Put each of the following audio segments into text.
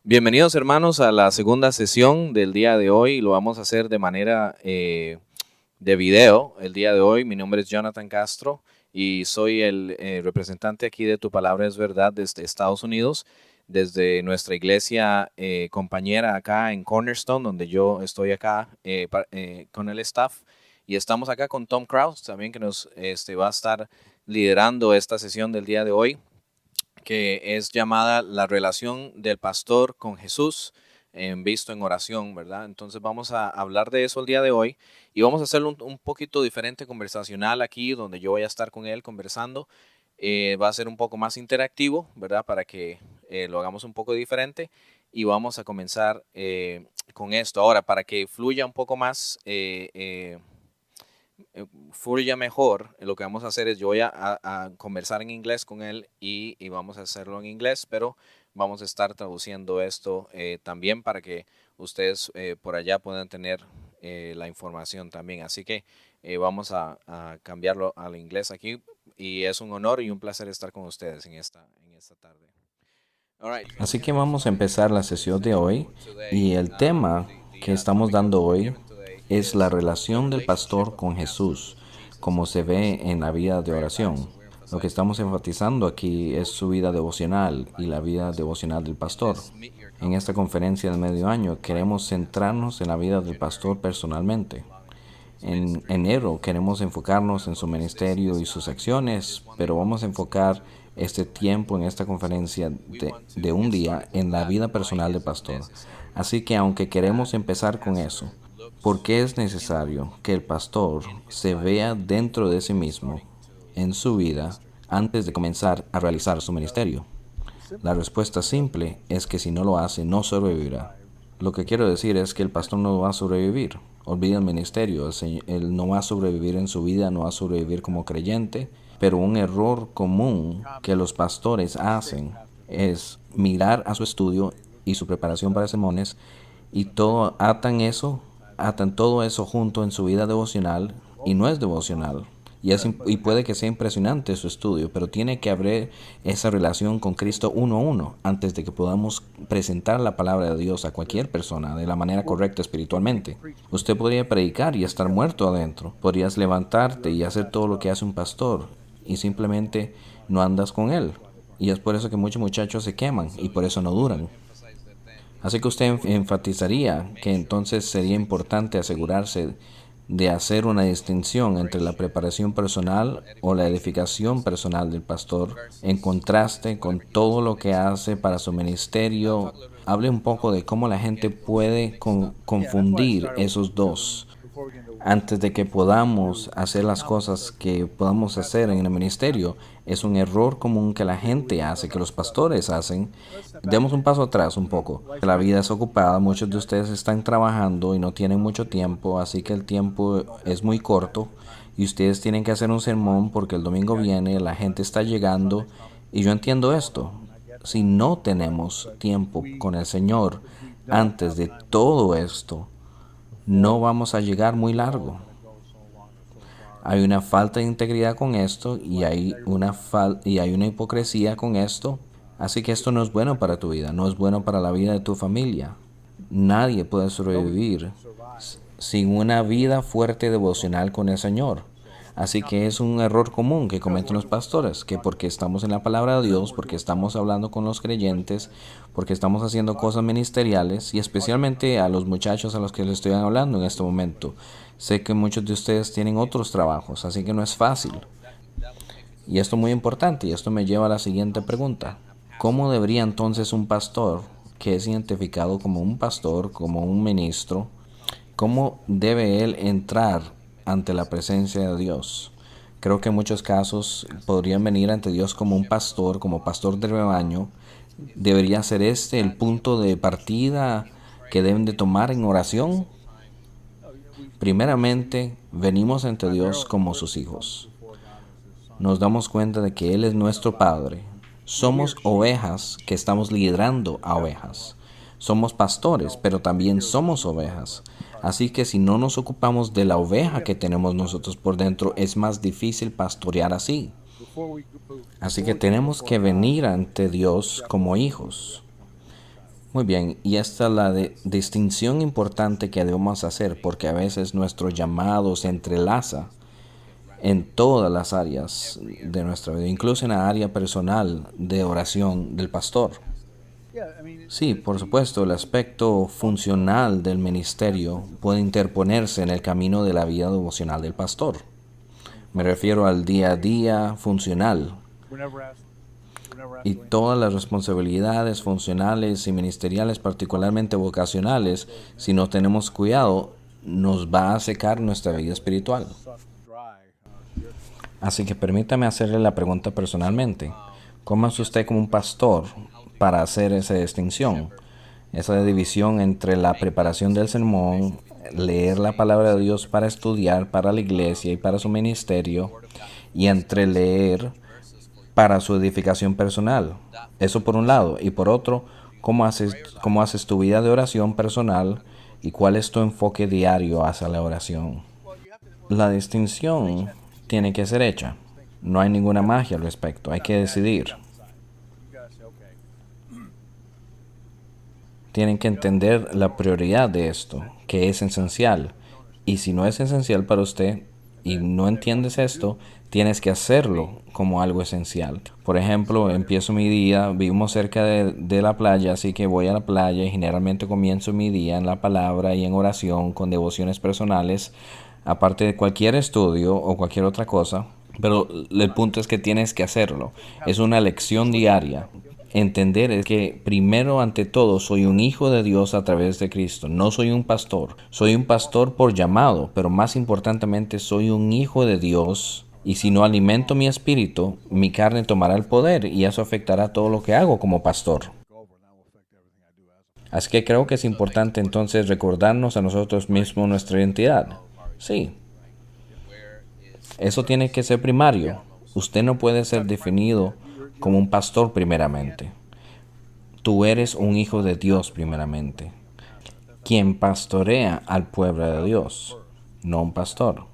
Bienvenidos hermanos a la segunda sesión del día de hoy. Lo vamos a hacer de manera de video. El día de hoy mi nombre es Jonathan Castro y soy el representante aquí de Tu Palabra es Verdad desde Estados Unidos, desde nuestra iglesia compañera acá en Cornerstone, donde yo estoy acá con el staff. Y estamos acá con Tom Kraus también, que nos va a estar liderando esta sesión del día de hoy, que es llamada La relación del pastor con Jesús, visto en oración, ¿verdad? Entonces vamos a hablar de eso el día de hoy y vamos a hacerlo un poquito diferente, conversacional aquí, donde yo voy a estar con él conversando. Va a ser un poco más interactivo, ¿verdad? Para que lo hagamos un poco diferente y vamos a comenzar con esto. Ahora, para que fluya un poco más, fluya mejor, lo que vamos a hacer es yo voy a conversar en inglés con él y vamos a hacerlo en inglés, pero vamos a estar traduciendo esto también para que ustedes por allá puedan tener la información también. Así que vamos a cambiarlo al inglés aquí y es un honor y un placer estar con ustedes en esta tarde. Así que vamos a empezar la sesión de hoy y el tema que estamos dando hoy es la relación del pastor con Jesús, como se ve en la vida de oración. Lo que estamos enfatizando aquí es su vida devocional y la vida devocional del pastor. En esta conferencia de medio año queremos centrarnos en la vida del pastor personalmente. En enero queremos enfocarnos en su ministerio y sus acciones, pero vamos a enfocar este tiempo en esta conferencia de un día en la vida personal del pastor. Así que aunque queremos empezar con eso, ¿por qué es necesario que el pastor se vea dentro de sí mismo en su vida antes de comenzar a realizar su ministerio? La respuesta simple es que si no lo hace, no sobrevivirá. Lo que quiero decir es que el pastor no va a sobrevivir. Olvida el ministerio. Él no va a sobrevivir en su vida, no va a sobrevivir como creyente. Pero un error común que los pastores hacen es mirar a su estudio y su preparación para sermones y atan todo eso junto en su vida devocional y no es devocional. Y puede que sea impresionante su estudio, pero tiene que haber esa relación con Cristo uno a uno antes de que podamos presentar la palabra de Dios a cualquier persona de la manera correcta espiritualmente. Usted podría predicar y estar muerto adentro. Podrías levantarte y hacer todo lo que hace un pastor y simplemente no andas con él. Y es por eso que muchos muchachos se queman y por eso no duran. Así que usted enfatizaría que entonces sería importante asegurarse de hacer una distinción entre la preparación personal o la edificación personal del pastor en contraste con todo lo que hace para su ministerio. Hable un poco de cómo la gente puede confundir esos dos antes de que podamos hacer las cosas que podamos hacer en el ministerio. Es un error común que la gente hace, que los pastores hacen. Demos un paso atrás un poco. La vida es ocupada, muchos de ustedes están trabajando y no tienen mucho tiempo, así que el tiempo es muy corto y ustedes tienen que hacer un sermón porque el domingo viene, la gente está llegando y yo entiendo esto. Si no tenemos tiempo con el Señor antes de todo esto, no vamos a llegar muy largo. Hay una falta de integridad con esto y hay una hipocresía con esto. Así que esto no es bueno para tu vida, no es bueno para la vida de tu familia. Nadie puede sobrevivir sin una vida fuerte devocional con el Señor. Así que es un error común que cometen los pastores, que porque estamos en la palabra de Dios, porque estamos hablando con los creyentes, porque estamos haciendo cosas ministeriales, y especialmente a los muchachos a los que les estoy hablando en este momento. Sé que muchos de ustedes tienen otros trabajos, así que no es fácil. Y esto es muy importante, y esto me lleva a la siguiente pregunta. ¿Cómo debería entonces un pastor, que es identificado como un pastor, como un ministro, cómo debe él entrar ante la presencia de Dios? Creo que en muchos casos podrían venir ante Dios como un pastor, como pastor de rebaño. ¿Debería ser este el punto de partida que deben de tomar en oración? Primeramente, venimos ante Dios como sus hijos. Nos damos cuenta de que Él es nuestro Padre. Somos ovejas que estamos liderando a ovejas. Somos pastores, pero también somos ovejas. Así que si no nos ocupamos de la oveja que tenemos nosotros por dentro, es más difícil pastorear así. Así que tenemos que venir ante Dios como hijos. Muy bien, y esta es la distinción importante que debemos hacer, porque a veces nuestro llamado se entrelaza en todas las áreas de nuestra vida, incluso en la área personal de oración del pastor. Sí, por supuesto, el aspecto funcional del ministerio puede interponerse en el camino de la vida devocional del pastor. Me refiero al día a día funcional y todas las responsabilidades funcionales y ministeriales, particularmente vocacionales, si no tenemos cuidado, nos va a secar nuestra vida espiritual. Así que permítame hacerle la pregunta personalmente. ¿Cómo es usted como un pastor para hacer esa distinción? Esa división entre la preparación del sermón, leer la palabra de Dios para estudiar, para la iglesia y para su ministerio, y entre leer para su edificación personal. Eso por un lado. Y por otro, cómo haces tu vida de oración personal y cuál es tu enfoque diario hacia la oración? La distinción tiene que ser hecha. No hay ninguna magia al respecto. Hay que decidir. Tienen que entender la prioridad de esto, que es esencial. Y si no es esencial para usted y no entiendes esto, tienes que hacerlo como algo esencial. Por ejemplo, empiezo mi día, vivimos cerca de la playa, así que voy a la playa y generalmente comienzo mi día en la palabra y en oración con devociones personales, aparte de cualquier estudio o cualquier otra cosa. Pero el punto es que tienes que hacerlo. Es una lección diaria. Entender es que primero ante todo soy un hijo de Dios a través de Cristo. No soy un pastor. Soy un pastor por llamado, pero más importantemente soy un hijo de Dios. Y si no alimento mi espíritu, mi carne tomará el poder y eso afectará todo lo que hago como pastor. Así que creo que es importante entonces recordarnos a nosotros mismos nuestra identidad. Sí, eso tiene que ser primario. Usted no puede ser definido como un pastor primeramente. Tú eres un hijo de Dios primeramente, quien pastorea al pueblo de Dios, no un pastor.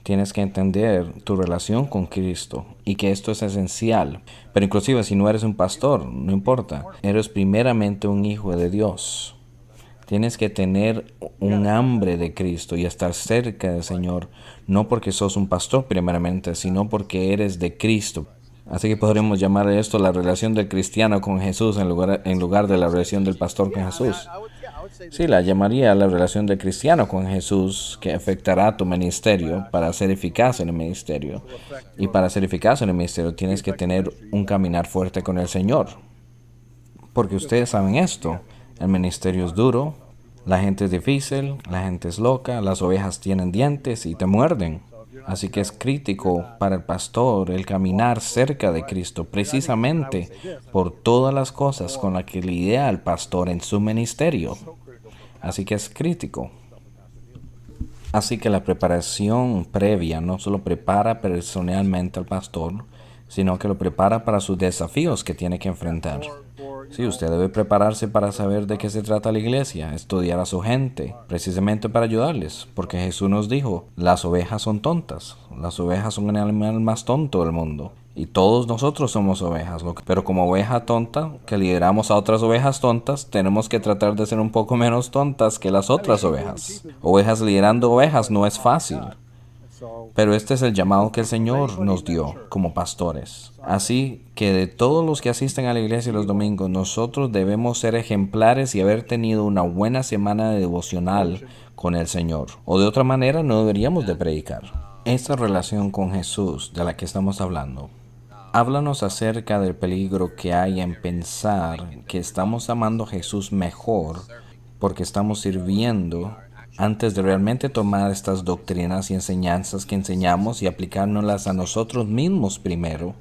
Tienes que entender tu relación con Cristo y que esto es esencial. Pero inclusive si no eres un pastor, no importa. Eres primeramente un hijo de Dios. Tienes que tener un hambre de Cristo y estar cerca del Señor, no porque sos un pastor primeramente, sino porque eres de Cristo. Así que podríamos llamar esto la relación del cristiano con Jesús en lugar de la relación del pastor con Jesús. Sí, la llamaría la relación del cristiano con Jesús, que afectará tu ministerio para ser eficaz en el ministerio. Y para ser eficaz en el ministerio tienes que tener un caminar fuerte con el Señor. Porque ustedes saben esto, el ministerio es duro, la gente es difícil, la gente es loca, las ovejas tienen dientes y te muerden. Así que es crítico para el pastor el caminar cerca de Cristo, precisamente por todas las cosas con las que lidia el pastor en su ministerio. Así que es crítico. Así que la preparación previa no solo prepara personalmente al pastor, sino que lo prepara para sus desafíos que tiene que enfrentar. Sí, usted debe prepararse para saber de qué se trata la iglesia, estudiar a su gente, precisamente para ayudarles, porque Jesús nos dijo, las ovejas son tontas, las ovejas son el animal más tonto del mundo, y todos nosotros somos ovejas, pero como oveja tonta, que lideramos a otras ovejas tontas, tenemos que tratar de ser un poco menos tontas que las otras ovejas. Ovejas liderando ovejas no es fácil. Pero este es el llamado que el Señor nos dio como pastores. Así que de todos los que asisten a la iglesia los domingos, nosotros debemos ser ejemplares y haber tenido una buena semana de devocional con el Señor. O de otra manera no deberíamos de predicar. Esta relación con Jesús de la que estamos hablando, háblanos acerca del peligro que hay en pensar que estamos amando a Jesús mejor porque estamos sirviendo antes de realmente tomar estas doctrinas y enseñanzas que enseñamos y aplicárnoslas a nosotros mismos primero,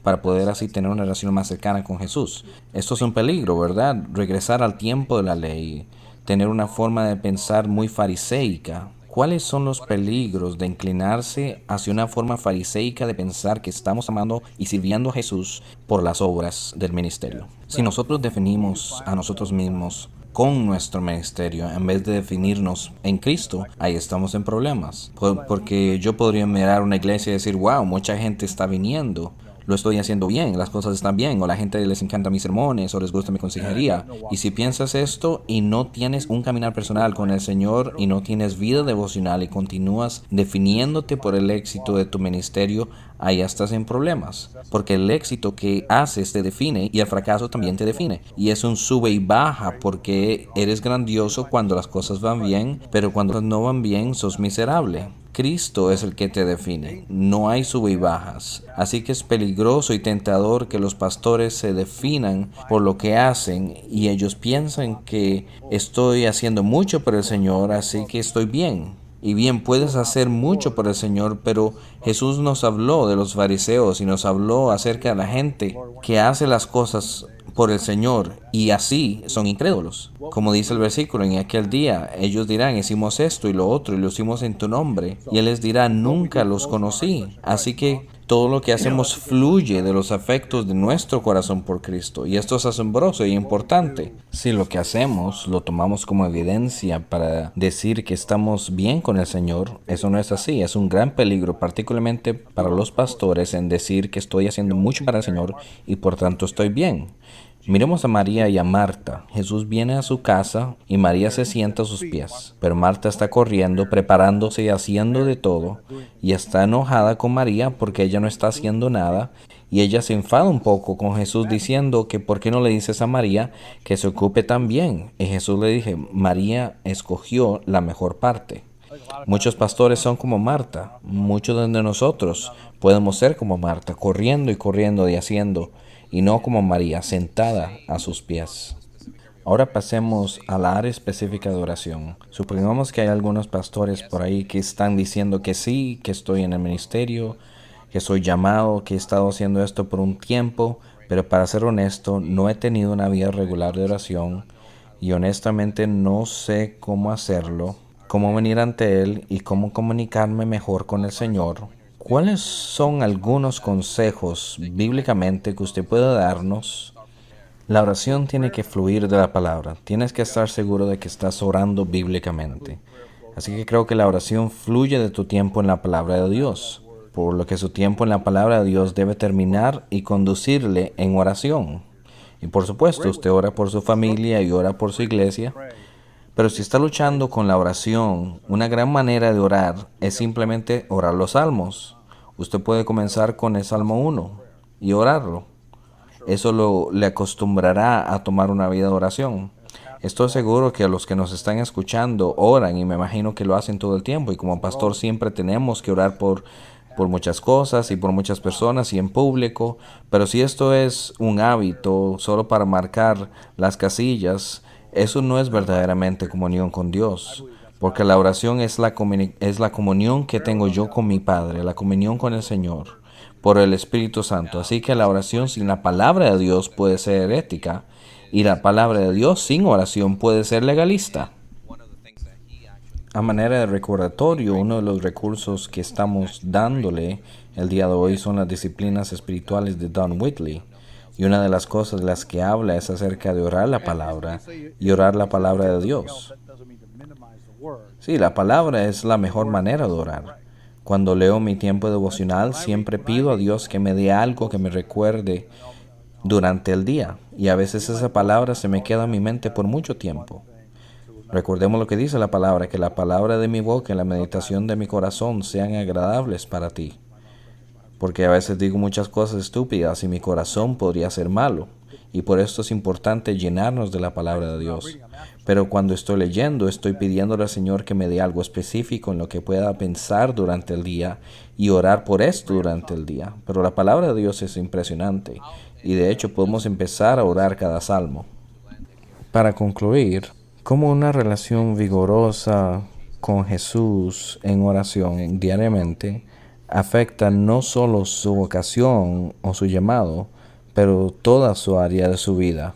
para poder así tener una relación más cercana con Jesús. Esto es un peligro, ¿verdad? Regresar al tiempo de la ley, tener una forma de pensar muy fariseica. ¿Cuáles son los peligros de inclinarse hacia una forma fariseica de pensar que estamos amando y sirviendo a Jesús por las obras del ministerio? Si nosotros definimos a nosotros mismos con nuestro ministerio, en vez de definirnos en Cristo, ahí estamos en problemas. Porque yo podría mirar una iglesia y decir, wow, mucha gente está viniendo. lo estoy haciendo bien, las cosas están bien, o la gente les encanta mis sermones, o les gusta mi consejería. Y si piensas esto y no tienes un caminar personal con el Señor y no tienes vida devocional y continúas definiéndote por el éxito de tu ministerio, ahí estás en problemas. Porque el éxito que haces te define y el fracaso también te define. Y es un sube y baja porque eres grandioso cuando las cosas van bien, pero cuando no van bien sos miserable. Cristo es el que te define, no hay sube y bajas. Así que es peligroso y tentador que los pastores se definan por lo que hacen y ellos piensan que estoy haciendo mucho por el Señor, así que estoy bien. Y bien, puedes hacer mucho por el Señor, pero Jesús nos habló de los fariseos y nos habló acerca de la gente que hace las cosas por el Señor y así son incrédulos. Como dice el versículo, en aquel día ellos dirán, hicimos esto y lo otro y lo hicimos en tu nombre. Y Él les dirá, nunca los conocí. Así que todo lo que hacemos fluye de los afectos de nuestro corazón por Cristo. Y esto es asombroso y importante. Si lo que hacemos lo tomamos como evidencia para decir que estamos bien con el Señor, eso no es así. Es un gran peligro, particularmente para los pastores, en decir que estoy haciendo mucho para el Señor y por tanto estoy bien. Miremos a María y a Marta. Jesús viene a su casa y María se sienta a sus pies. Pero Marta está corriendo, preparándose y haciendo de todo. Y está enojada con María porque ella no está haciendo nada. Y ella se enfada un poco con Jesús diciendo que ¿por qué no le dices a María que se ocupe también? Y Jesús le dije, María escogió la mejor parte. Muchos pastores son como Marta. Muchos de nosotros podemos ser como Marta, corriendo y corriendo y haciendo, y no como María, sentada a sus pies. Ahora pasemos a la área específica de oración. Supongamos que hay algunos pastores por ahí que están diciendo que sí, que estoy en el ministerio, que soy llamado, que he estado haciendo esto por un tiempo, pero para ser honesto, no he tenido una vida regular de oración y honestamente no sé cómo hacerlo, cómo venir ante Él y cómo comunicarme mejor con el Señor. ¿Cuáles son algunos consejos bíblicamente que usted puede darnos? La oración tiene que fluir de la palabra. Tienes que estar seguro de que estás orando bíblicamente. Así que creo que la oración fluye de tu tiempo en la palabra de Dios, por lo que su tiempo en la palabra de Dios debe terminar y conducirle en oración. Y por supuesto, usted ora por su familia y ora por su iglesia. Pero si está luchando con la oración, una gran manera de orar es simplemente orar los salmos. Usted puede comenzar con el Salmo 1 y orarlo. Eso le acostumbrará a tomar una vida de oración. Estoy seguro que a los que nos están escuchando oran y me imagino que lo hacen todo el tiempo. Y como pastor siempre tenemos que orar por muchas cosas y por muchas personas y en público. Pero si esto es un hábito solo para marcar las casillas, eso no es verdaderamente comunión con Dios, porque la oración es la comunión que tengo yo con mi Padre, la comunión con el Señor, por el Espíritu Santo. Así que la oración sin la palabra de Dios puede ser herética, y la palabra de Dios sin oración puede ser legalista. A manera de recordatorio, uno de los recursos que estamos dándole el día de hoy son las disciplinas espirituales de Don Whitley. Y una de las cosas de las que habla es acerca de orar la palabra y orar la palabra de Dios. Sí, la palabra es la mejor manera de orar. Cuando leo mi tiempo devocional, siempre pido a Dios que me dé algo que me recuerde durante el día. Y a veces esa palabra se me queda en mi mente por mucho tiempo. Recordemos lo que dice la palabra, que la palabra de mi boca y la meditación de mi corazón sean agradables para ti. Porque a veces digo muchas cosas estúpidas y mi corazón podría ser malo. Y por esto es importante llenarnos de la palabra de Dios. Pero cuando estoy leyendo, estoy pidiéndole al Señor que me dé algo específico en lo que pueda pensar durante el día y orar por esto durante el día. Pero la palabra de Dios es impresionante. Y de hecho podemos empezar a orar cada salmo. Para concluir, ¿cómo una relación vigorosa con Jesús en oración diariamente afecta no solo su vocación o su llamado, pero toda su área de su vida?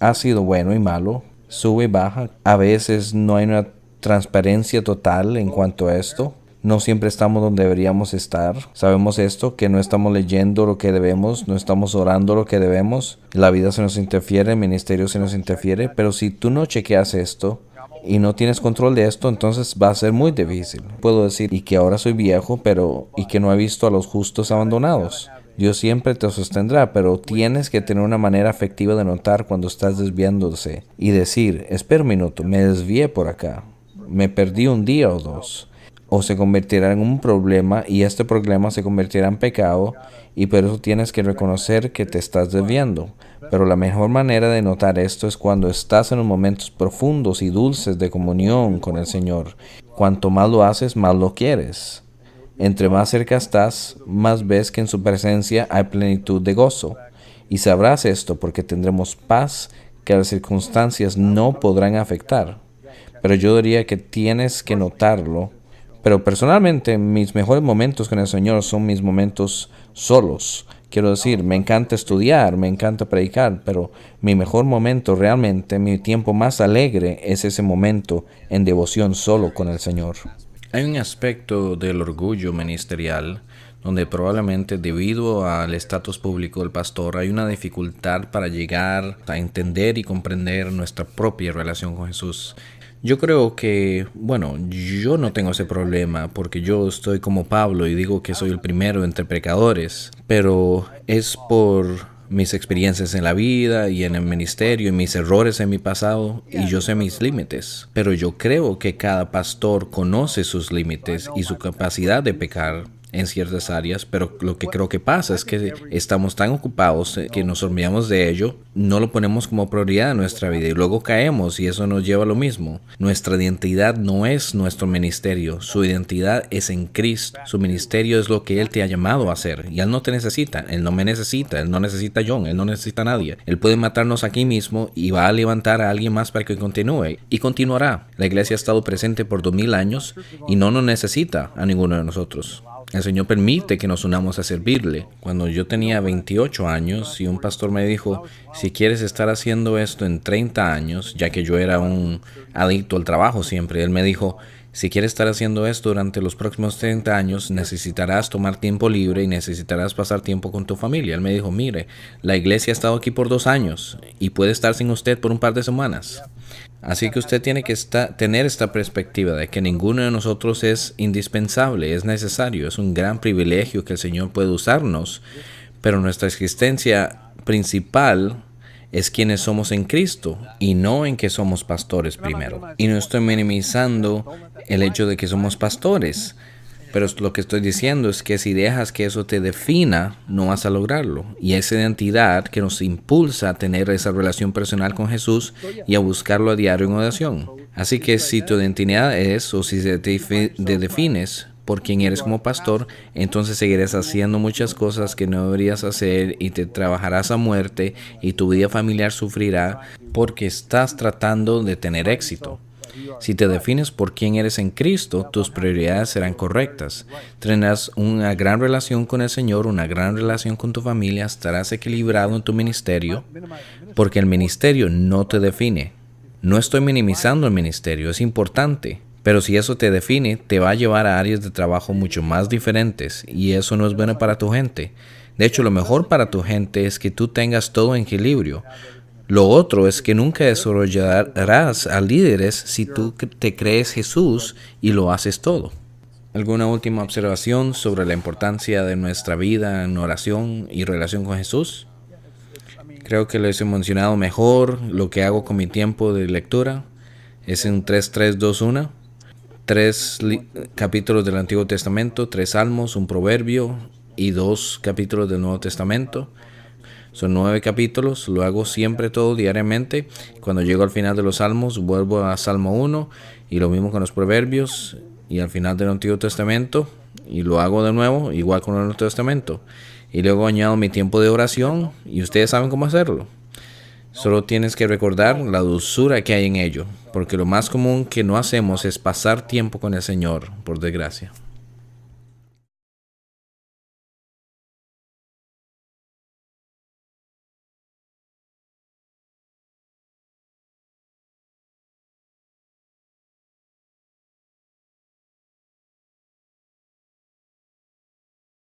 Ha sido bueno y malo, sube y baja. A veces no hay una transparencia total en cuanto a esto. No siempre estamos donde deberíamos estar. Sabemos esto, que no estamos leyendo lo que debemos, no estamos orando lo que debemos. La vida se nos interfiere, el ministerio se nos interfiere. Pero si tú no chequeas esto y no tienes control de esto, entonces va a ser muy difícil. Puedo decir, y que ahora soy viejo, y que no he visto a los justos abandonados. Dios siempre te sostendrá, pero tienes que tener una manera efectiva de notar cuando estás desviándose y decir, espera un minuto, me desvié por acá, me perdí un día o dos. O se convertirá en un problema y este problema se convertirá en pecado y por eso tienes que reconocer que te estás desviando. Pero la mejor manera de notar esto es cuando estás en los momentos profundos y dulces de comunión con el Señor. Cuanto más lo haces, más lo quieres. Entre más cerca estás, más ves que en su presencia hay plenitud de gozo. Y sabrás esto porque tendremos paz que las circunstancias no podrán afectar. Pero yo diría que tienes que notarlo. Pero personalmente, mis mejores momentos con el Señor son mis momentos solos. Quiero decir, me encanta estudiar, me encanta predicar, pero mi mejor momento realmente, mi tiempo más alegre es ese momento en devoción solo con el Señor. Hay un aspecto del orgullo ministerial donde probablemente debido al estatus público del pastor hay una dificultad para llegar a entender y comprender nuestra propia relación con Jesús. Yo creo que, yo no tengo ese problema porque yo estoy como Pablo y digo que soy el primero entre pecadores, pero es por mis experiencias en la vida y en el ministerio y mis errores en mi pasado y yo sé mis límites. Pero yo creo que cada pastor conoce sus límites y su capacidad de pecar en ciertas áreas, pero lo que creo que pasa es que estamos tan ocupados que nos olvidamos de ello, no lo ponemos como prioridad en nuestra vida y luego caemos y eso nos lleva a lo mismo. Nuestra identidad no es nuestro ministerio, su identidad es en Cristo, su ministerio es lo que Él te ha llamado a hacer y Él no te necesita, Él no me necesita, Él no necesita a John, Él no necesita a nadie. Él puede matarnos aquí mismo y va a levantar a alguien más para que continúe y continuará. La iglesia ha estado presente por 2000 años y no nos necesita a ninguno de nosotros. El Señor permite que nos unamos a servirle. Cuando yo tenía 28 años y un pastor me dijo, si quieres estar haciendo esto en 30 años, ya que yo era un adicto al trabajo siempre, él me dijo, si quieres estar haciendo esto durante los próximos 30 años, necesitarás tomar tiempo libre y necesitarás pasar tiempo con tu familia. Él me dijo, mire, la iglesia ha estado aquí por 2 años y puede estar sin usted por un par de semanas. Así que usted tiene que tener esta perspectiva de que ninguno de nosotros es indispensable, es necesario, es un gran privilegio que el Señor puede usarnos, pero nuestra existencia principal es quienes somos en Cristo y no en que somos pastores primero. Y no estoy minimizando el hecho de que somos pastores, pero lo que estoy diciendo es que si dejas que eso te defina, no vas a lograrlo. Y esa identidad que nos impulsa a tener esa relación personal con Jesús y a buscarlo a diario en oración. Así que si tu identidad es, o si te defines por quién eres como pastor, entonces seguirás haciendo muchas cosas que no deberías hacer y te trabajarás a muerte y tu vida familiar sufrirá porque estás tratando de tener éxito. Si te defines por quién eres en Cristo, tus prioridades serán correctas. Tendrás una gran relación con el Señor, una gran relación con tu familia, estarás equilibrado en tu ministerio, porque el ministerio no te define. No estoy minimizando el ministerio, es importante, pero si eso te define, te va a llevar a áreas de trabajo mucho más diferentes y eso no es bueno para tu gente. De hecho, lo mejor para tu gente es que tú tengas todo en equilibrio. Lo otro es que nunca desarrollarás a líderes si tú te crees Jesús y lo haces todo. ¿Alguna última observación sobre la importancia de nuestra vida en oración y relación con Jesús? Creo que les he mencionado mejor lo que hago con mi tiempo de lectura. Es en 3-3-2-1. 3 capítulos del Antiguo Testamento, 3 salmos, un proverbio y 2 capítulos del Nuevo Testamento. Son 9 capítulos, lo hago siempre todo diariamente. Cuando llego al final de los salmos, vuelvo a Salmo 1 y lo mismo con los proverbios y al final del Antiguo Testamento y lo hago de nuevo, igual con el Nuevo Testamento. Y luego añado mi tiempo de oración y ustedes saben cómo hacerlo. Solo tienes que recordar la dulzura que hay en ello, porque lo más común que no hacemos es pasar tiempo con el Señor, por desgracia.